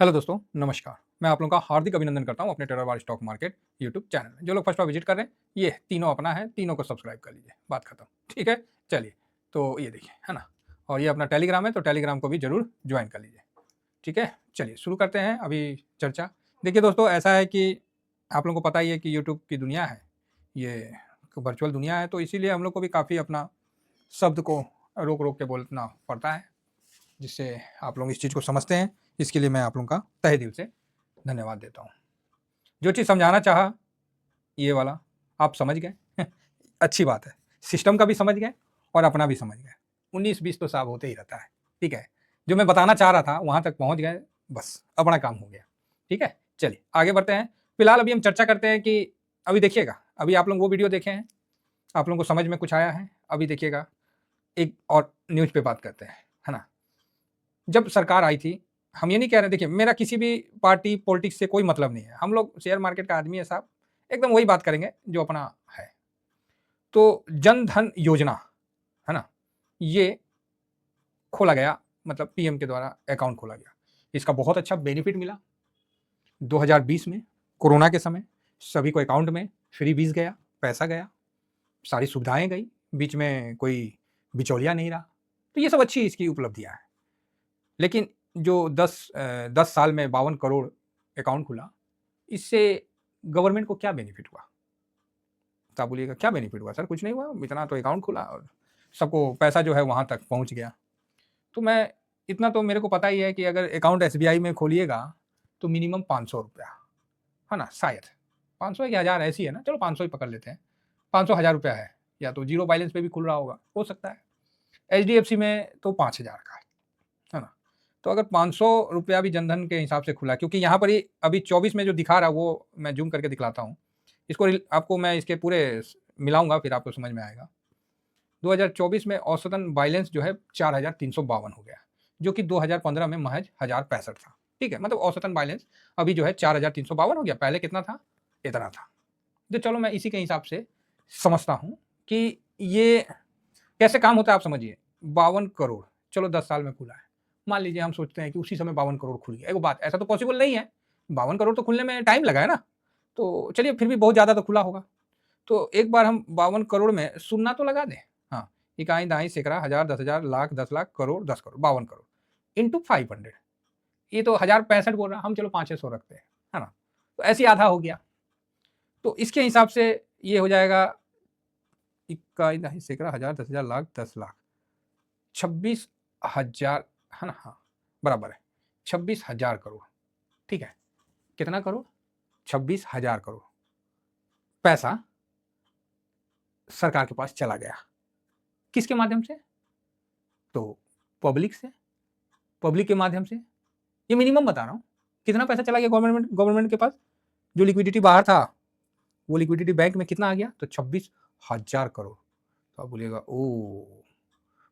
Hello दोस्तों, नमस्कार। मैं आप लोगों का हार्दिक अभिनंदन करता हूँ अपने टेररवार स्टॉक मार्केट यूट्यूब चैनल में। जो लोग फर्स्ट बार विजिट कर रहे हैं, ये तीनों अपना है, तीनों को सब्सक्राइब कर लीजिए, बात खत्म। ठीक है? चलिए, तो ये देखिए, है ना? और ये अपना टेलीग्राम है, तो टेलीग्राम को भी ज़रूर ज्वाइन कर लीजिए। ठीक है? चलिए शुरू करते हैं अभी चर्चा। देखिए दोस्तों, ऐसा है कि आप लोगों को पता ही है कि यूट्यूब की दुनिया है, ये वर्चुअल दुनिया है, तो इसीलिए हम लोग को भी काफ़ी अपना शब्द को रोक-रोक के बोलना पड़ता है, जिससे आप लोग इस चीज़ को समझते हैं। इसके लिए मैं आप लोगों का तहे दिल से धन्यवाद देता हूँ। जो चीज़ समझाना चाहा, ये वाला आप समझ गए। अच्छी बात है। सिस्टम का भी समझ गए और अपना भी समझ गए। 19-20 तो साहब होते ही रहता है, ठीक है? जो मैं बताना चाह रहा था, वहाँ तक पहुँच गए, बस अपना काम हो गया। ठीक है? चलिए, आगे बढ़ते हैं। फिलहाल अभी हम चर्चा करते हैं कि अभी देखिएगा, अभी आप लोग वो वीडियो देखे हैं, आप लोगों को समझ में कुछ आया है। अभी देखिएगा, एक और न्यूज़ पे बात करते हैं, है ना? जब सरकार आई थी, हम ये नहीं कह रहे, देखिए मेरा किसी भी पार्टी पॉलिटिक्स से कोई मतलब नहीं है। हम लोग शेयर मार्केट का आदमी है साहब, एकदम वही बात करेंगे जो अपना है। तो जन धन योजना, है ना? ये खोला गया, मतलब पीएम के द्वारा अकाउंट खोला गया। इसका बहुत अच्छा बेनिफिट मिला। 2020 में कोरोना के समय सभी को अकाउंट में फ्रीबीज़ गया, पैसा गया, सारी सुविधाएँ गई, बीच में कोई बिचौलिया नहीं रहा। तो ये सब अच्छी इसकी उपलब्धियाँ हैं। लेकिन जो 10 साल में 52 करोड़ अकाउंट खुला, इससे गवर्नमेंट को क्या बेनिफिट हुआ? तो आप बोलिएगा क्या बेनिफिट हुआ सर? कुछ नहीं हुआ, इतना तो अकाउंट खुला और सबको पैसा जो है वहाँ तक पहुँच गया। तो मैं इतना तो मेरे को पता ही है कि अगर अकाउंट एसबीआई में खोलिएगा, तो मिनिमम ₹500, है ना? शायद 500 या 1000 ऐसी है ना, चलो 500 ही पकड़ लेते हैं। 500 ₹1000 है, या तो ज़ीरो बैलेंस पे भी खुल रहा होगा, हो सकता है। एचडीएफसी में तो 5000 का है ना? तो अगर ₹500 भी जनधन के हिसाब से खुला, क्योंकि यहाँ पर ही अभी 24 में जो दिखा रहा है वो मैं ज़ूम करके दिखलाता हूँ। इसको आपको मैं इसके पूरे मिलाऊँगा, फिर आपको समझ में आएगा। 2024 में औसतन बैलेंस जो है 4352 हो गया, जो कि 2015 में महज 1065 था। ठीक है? मतलब औसतन बैलेंस अभी जो है 4352 हो गया, पहले कितना था? इतना था। तो चलो मैं इसी के हिसाब से समझता हूँ कि ये कैसे काम होता है, आप समझिए। 52 करोड़, चलो 10 साल में खुला है। मान लीजिए हम सोचते हैं कि उसी समय 52 करोड़ खुल गया। एगो बात, ऐसा तो पॉसिबल नहीं है। 52 करोड़ तो खुलने में टाइम लगा है ना। तो चलिए फिर भी बहुत ज़्यादा तो खुला होगा। तो एक बार हम 52 करोड़ में शून्य तो लगा दें। हाँ, इकाई, दहाई, सैकड़ा, हज़ार, 10,000, लाख, 10 लाख, करोड़, 10 करोड़, 52 करोड़ इंटू 500। ये तो 1065 बोल रहा है, हम चलो 500 रखते हैं, है ना? तो ऐसे ही आधा हो गया। तो इसके हिसाब से ये हो जाएगा इकाई, दहाई, सैकड़ा, हज़ार, 10,000, लाख, 10 लाख। 26,000, है ना? हाँ, बराबर है। 26,000 करोड़, ठीक है। कितना करोड़? 26,000 करोड़ पैसा सरकार के पास चला गया। किसके माध्यम से? तो पब्लिक से, पब्लिक के माध्यम से। ये मिनिमम बता रहा हूँ। कितना पैसा चला गया गवर्नमेंट गवर्नमेंट के पास? जो लिक्विडिटी बाहर था, वो लिक्विडिटी बैंक में कितना आ गया? तो 26,000 करोड़। तो आप बोलिएगा ओह!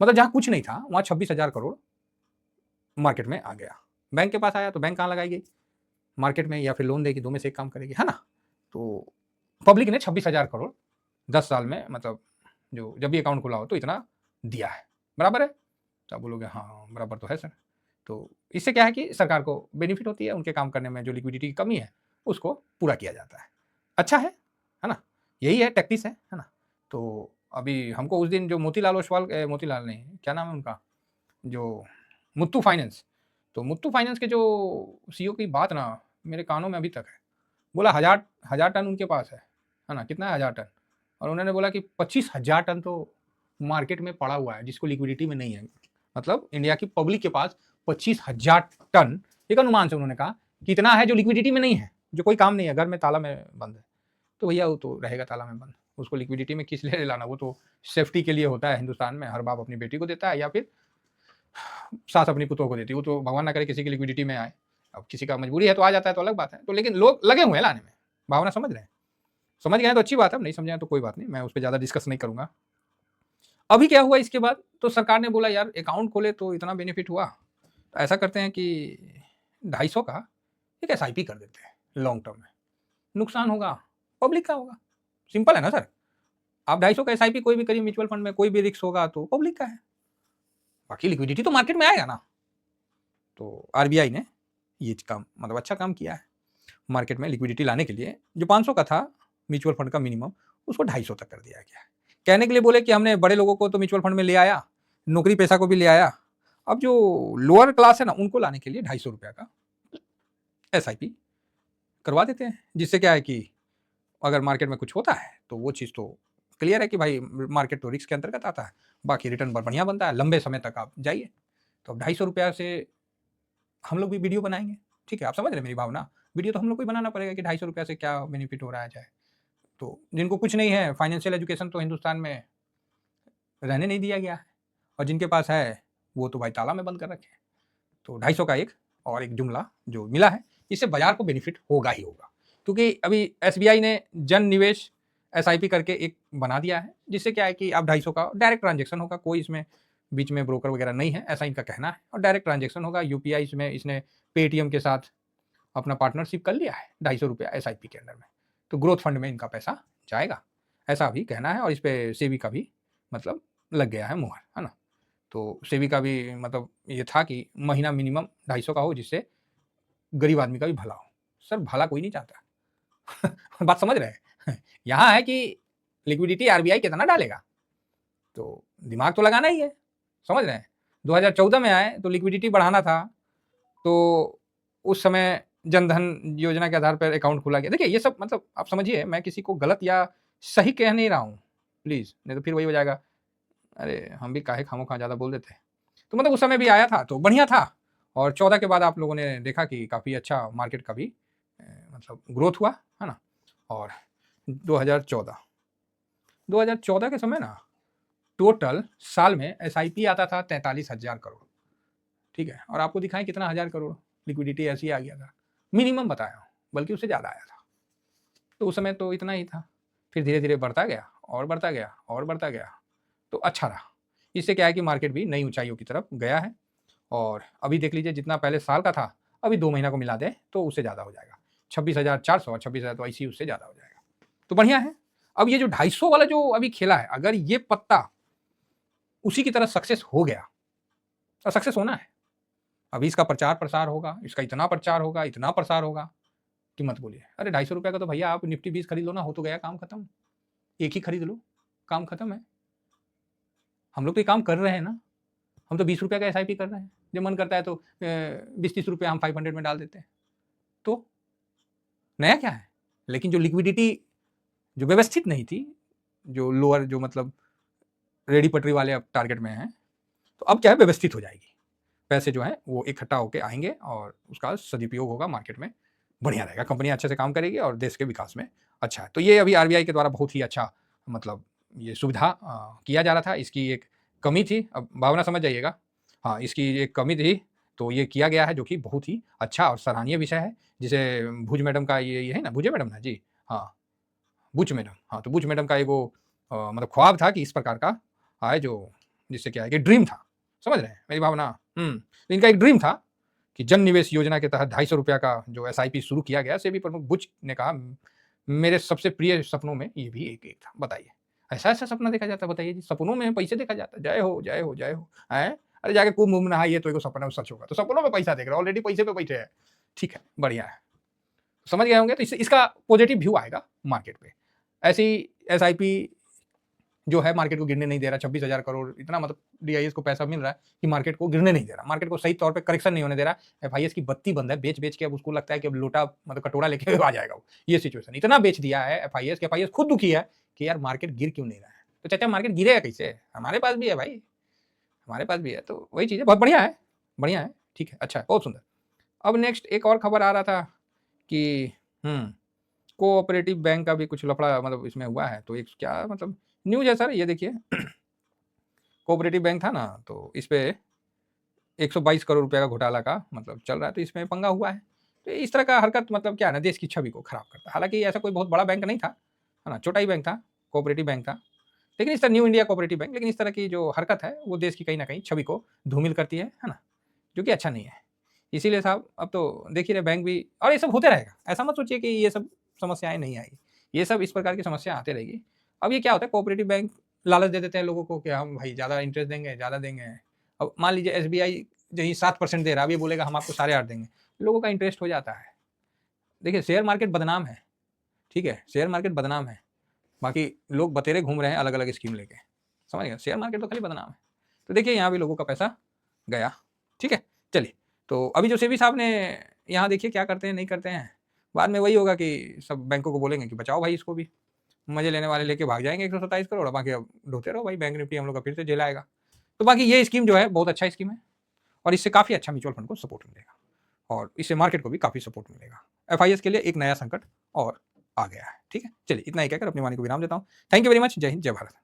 मतलब जहाँ कुछ नहीं था, वहाँ 26,000 करोड़ मार्केट में आ गया। बैंक के पास आया तो बैंक कहाँ लगाई गई? मार्केट में, या फिर लोन देगी, दो में से एक काम करेगी, है ना? तो पब्लिक ने 26,000 करोड़ 10 साल में, मतलब जो जब भी अकाउंट खुला हो तो इतना दिया है। बराबर है? तो आप बोलोगे हाँ, बराबर तो है सर। तो इससे क्या है कि सरकार को बेनिफिट होती है, उनके काम करने में जो लिक्विडिटी की कमी है, उसको पूरा किया जाता है। अच्छा है ना? यही है, टैक्टिस है ना? तो अभी हमको उस दिन जो मोतीलाल ओसवाल, मोतीलाल नहीं, क्या नाम है उनका? जो मुत्तू फाइनेंस, तो मुत्तू फाइनेंस के जो सीईओ की बात ना मेरे कानों में अभी तक है। बोला 1000 टन उनके पास है ना? कितना है 1000 टन? और उन्होंने बोला कि 25,000 टन तो मार्केट में पड़ा हुआ है, जिसको लिक्विडिटी में नहीं है। मतलब इंडिया की पब्लिक के पास 25,000 टन, एक अनुमान से उन्होंने कहा, कितना है जो लिक्विडिटी में नहीं है, जो कोई काम नहीं है, घर में ताला में बंद है। तो भैया वो तो रहेगा ताला में बंद, उसको लिक्विडिटी में किस लिए लाना? वो तो सेफ्टी के लिए होता है। हिंदुस्तान में हर बाप अपनी बेटी को देता है, या फिर सास अपनी पुतों को देती है। वो तो भगवान ना करे किसी की लिक्विडिटी में आए। अब किसी का मजबूरी है तो आ जाता है, तो अलग बात है। तो लेकिन लोग लगे हुए हैं लाने में, भावना समझ रहे हैं। समझ गए हैं तो अच्छी बात है, नहीं समझे हैं तो कोई बात नहीं, मैं उस पर ज़्यादा डिस्कस नहीं करूँगा। अभी क्या हुआ इसके बाद? तो सरकार ने बोला यार अकाउंट खोले तो इतना बेनिफिट हुआ, तो ऐसा करते हैं कि 250 का एक एसआईपी कर देते हैं लॉन्ग टर्म में। नुकसान होगा पब्लिक का होगा, सिंपल है ना सर? आप 250 का एसआईपी कोई भी करिए म्यूचुअल फंड में, कोई भी रिस्क होगा तो पब्लिक का है, बाकी लिक्विडिटी तो मार्केट में आएगा ना। तो आरबीआई ने ये काम मतलब अच्छा काम किया है मार्केट में लिक्विडिटी लाने के लिए। जो 500 का था म्यूचुअल फंड का मिनिमम, उसको 250 तक कर दिया गया है। कहने के लिए बोले कि हमने बड़े लोगों को तो म्यूचुअल फंड में ले आया, नौकरी पेशा को भी ले आया, अब जो लोअर क्लास है ना उनको लाने के लिए 250 रुपये का SIP करवा देते हैं, जिससे क्या है कि अगर मार्केट में कुछ होता है तो वो चीज़ तो क्लियर है कि भाई मार्केट तो रिस्क के अंतर्गत आता है, बाकी रिटर्न बढ़िया बनता है, लंबे समय तक आप जाइए। तो अब 250 रुपया से हम लोग भी वीडियो बनाएंगे, ठीक है, आप समझ रहे हैं मेरी भावना। वीडियो तो हम लोग को ही बनाना पड़ेगा कि 250 रुपया से क्या बेनिफिट हो रहा है जाए। तो जिनको कुछ नहीं है, फाइनेंशियल एजुकेशन तो हिंदुस्तान में रहने नहीं दिया गया है, और जिनके पास है वो तो भाई ताला में बंद कर रखे हैं। तो 250 का एक और एक जुमला जो मिला है, इससे बाजार को बेनिफिट होगा ही होगा, क्योंकि अभी SBI ने जन निवेश SIP करके एक बना दिया है, जिससे क्या है कि अब 250 का डायरेक्ट ट्रांजेक्शन होगा, कोई इसमें बीच में ब्रोकर वगैरह नहीं है, ऐसा इनका कहना है, और डायरेक्ट ट्रांजेक्शन होगा। UPI में इसने पेटीएम के साथ अपना पार्टनरशिप कर लिया है 250 रुपया SIP के अंदर में, तो ग्रोथ फंड में इनका पैसा जाएगा, ऐसा अभी कहना है। और इस पर सेबी का भी मतलब लग गया है मुहर, है ना। तो सेबी का भी मतलब ये था कि महीना मिनिमम 250 का हो, जिससे गरीब आदमी का भी भला हो। सर भला कोई नहीं चाहता बात समझ रहे हैं यहाँ है कि लिक्विडिटी RBI कितना डालेगा, तो दिमाग तो लगाना ही है, समझ रहे हैं। 2014 में आए तो लिक्विडिटी बढ़ाना था, तो उस समय जनधन योजना के आधार पर अकाउंट खोला गया। देखिए ये सब मतलब आप समझिए, मैं किसी को गलत या सही कह नहीं रहा हूँ प्लीज़, नहीं तो फिर वही हो जाएगा, अरे हम भी काहे खामोखा ज़्यादा बोल देते हैं। तो मतलब उस समय भी आया था तो बढ़िया था, और 14 के बाद आप लोगों ने देखा कि काफ़ी अच्छा मार्केट का भी मतलब ग्रोथ हुआ, है ना। और 2014 के समय ना टोटल साल में SIP आता था 43,000 करोड़, ठीक है, और आपको दिखाएं कितना हज़ार करोड़ लिक्विडिटी ऐसे ही आ गया था, मिनिमम बताया हूँ, बल्कि उससे ज़्यादा आया था। तो उस समय तो इतना ही था, फिर धीरे धीरे बढ़ता गया और बढ़ता गया और बढ़ता गया, तो अच्छा रहा। इससे क्या है कि मार्केट भी नई ऊंचाइयों की तरफ गया है, और अभी देख लीजिए जितना पहले साल का था, अभी 2 महीना को मिला दे तो उससे ज़्यादा हो जाएगा, 26,400 और 26,000 तो ऐसी उससे ज़्यादा हो जाएगा, तो बढ़िया है। अब ये जो 250 वाला जो अभी खेला है, अगर ये पत्ता उसी की तरह सक्सेस हो गया, और सक्सेस होना है, अभी इसका प्रचार प्रसार होगा, इसका इतना प्रचार होगा, इतना प्रसार होगा कि मत बोलिए। अरे 250 रुपये का तो भैया आप निफ्टी 20 खरीद लो ना, हो तो गया काम खत्म, एक ही खरीद लो, काम खत्म है। हम लोग तो ये काम कर रहे हैं ना, हम तो 20 रुपये का SIP कर रहे हैं, जब मन करता है तो 20-30 रुपये हम 500 में डाल देते हैं, तो नया क्या है। लेकिन जो लिक्विडिटी जो व्यवस्थित नहीं थी, जो लोअर जो मतलब रेडी पटरी वाले अब टारगेट में हैं, तो अब क्या है व्यवस्थित हो जाएगी, पैसे जो हैं वो इकट्ठा होकर आएंगे और उसका सदुपयोग होगा, मार्केट में बढ़िया रहेगा, कंपनियां अच्छे से काम करेगी और देश के विकास में अच्छा है। तो ये अभी RBI के द्वारा बहुत ही अच्छा मतलब ये सुविधा किया जा रहा था, इसकी एक कमी थी, अब भावना समझ जाइएगा, हाँ इसकी एक कमी थी, तो ये किया गया है, जो कि बहुत ही अच्छा और सराहनीय विषय है, जिसे भुज मैडम का ये है ना, भुजे मैडम ना जी, हाँ बुच मैडम, हाँ तो बुच मैडम का एक वो मतलब ख्वाब था कि इस प्रकार का आए, जो जिससे क्या है कि ड्रीम था, समझ रहे हैं मेरी भावना। तो इनका एक ड्रीम था कि जन निवेश योजना के तहत 250 रुपया का जो SIP शुरू किया गया। सेबी प्रमुख बुच ने कहा, मेरे सबसे प्रिय सपनों में ये भी एक था। बताइए ऐसा ऐसा सपना देखा जाता है, बताइए जी, सपनों में पैसे देखा जाता है, जय हो जय हो जय हो है। अरे जाके कुंभ में नहाइए तो एक सपना सच होगा, तो सपनों में पैसा देख रहा है, ऑलरेडी पैसे पे बैठे हैं, ठीक है बढ़िया है, समझ गए होंगे। तो इसका पॉजिटिव व्यू आएगा मार्केट पे। ऐसी SIP जो है मार्केट को गिरने नहीं दे रहा, 26,000 करोड़ इतना मतलब DIS को पैसा मिल रहा है कि मार्केट को गिरने नहीं दे रहा, मार्केट को सही तौर पे करेक्शन नहीं होने दे रहा। FIS की बत्ती बंद है, बेच बेच के अब उसको लगता है कि अब लोटा मतलब कटोरा लेके आ जाएगा वो, ये सिचुएशन इतना बेच दिया है FIS कि FIS खुद दुखी है कि यार मार्केट गिर क्यों नहीं रहा है। तो चाचा मार्केट गिरेगा कैसे, हमारे पास भी है भाई, हमारे पास भी है, तो वही चीज़ है, बहुत बढ़िया है, बढ़िया है, ठीक है, अच्छा है, बहुत सुंदर। अब नेक्स्ट एक और खबर आ रहा था कि कोऑपरेटिव बैंक का भी कुछ लफड़ा मतलब इसमें हुआ है, तो एक क्या मतलब न्यूज़ है सर, ये देखिए कोऑपरेटिव बैंक था ना, तो इस पे 122 करोड़ रुपए का घोटाला का मतलब चल रहा है, तो इसमें पंगा हुआ है। तो इस तरह का हरकत मतलब क्या है ना, देश की छवि को खराब करता है। हालांकि ऐसा कोई बहुत बड़ा बैंक नहीं था, है ना, छोटा ही बैंक था, कोऑपरेटिव बैंक था, लेकिन इस तरह न्यू इंडिया कोऑपरेटिव बैंक, लेकिन इस तरह की जो हरकत है वो देश की कहीं ना कहीं छवि को धूमिल करती है ना, जो कि अच्छा नहीं है। इसीलिए साहब अब तो देख ही रहे बैंक भी, और ये सब होते रहेगा, ऐसा मत सोचिए कि ये सब समस्याएं नहीं आएगी, ये सब इस प्रकार की समस्या आते रहेगी। अब ये क्या होता है, कोऑपरेटिव बैंक लालच दे देते हैं लोगों को कि हम भाई ज़्यादा इंटरेस्ट देंगे, ज़्यादा देंगे। अब मान लीजिए SBI यही 7% दे रहा है, अब ये बोलेगा हम आपको 8.5 देंगे, लोगों का इंटरेस्ट हो जाता है। देखिए शेयर मार्केट बदनाम है, ठीक है, शेयर मार्केट बदनाम है, बाकी लोग बतेरे घूम रहे हैं अलग अलग स्कीम लेके, समझ गए, शेयर मार्केट तो खाली बदनाम है। तो देखिए यहाँ भी लोगों का पैसा गया, ठीक है। चलिए, तो अभी जो सेबी साहब ने यहाँ देखिए क्या करते हैं नहीं करते हैं, बाद में वही होगा कि सब बैंकों को बोलेंगे कि बचाओ भाई इसको भी, मजे लेने वाले लेके भाग जाएंगे 127 करोड़, बाकी अब ढोते रहो भाई, बैंक निफ्टी हम लोग का फिर से जेल आएगा। तो बाकी ये स्कीम जो है बहुत अच्छा स्कीम है, और इससे काफ़ी अच्छा म्यूचुअल फंड को सपोर्ट मिलेगा, और इससे मार्केट को भी काफ़ी सपोर्ट मिलेगा। एफआईएस के लिए एक नया संकट और आ गया है, ठीक है। चलिए इतना ही कहकर अपनी वाणी को विराम देता हूँ। थैंक यू वेरी मच, जय हिंद, जय भारत।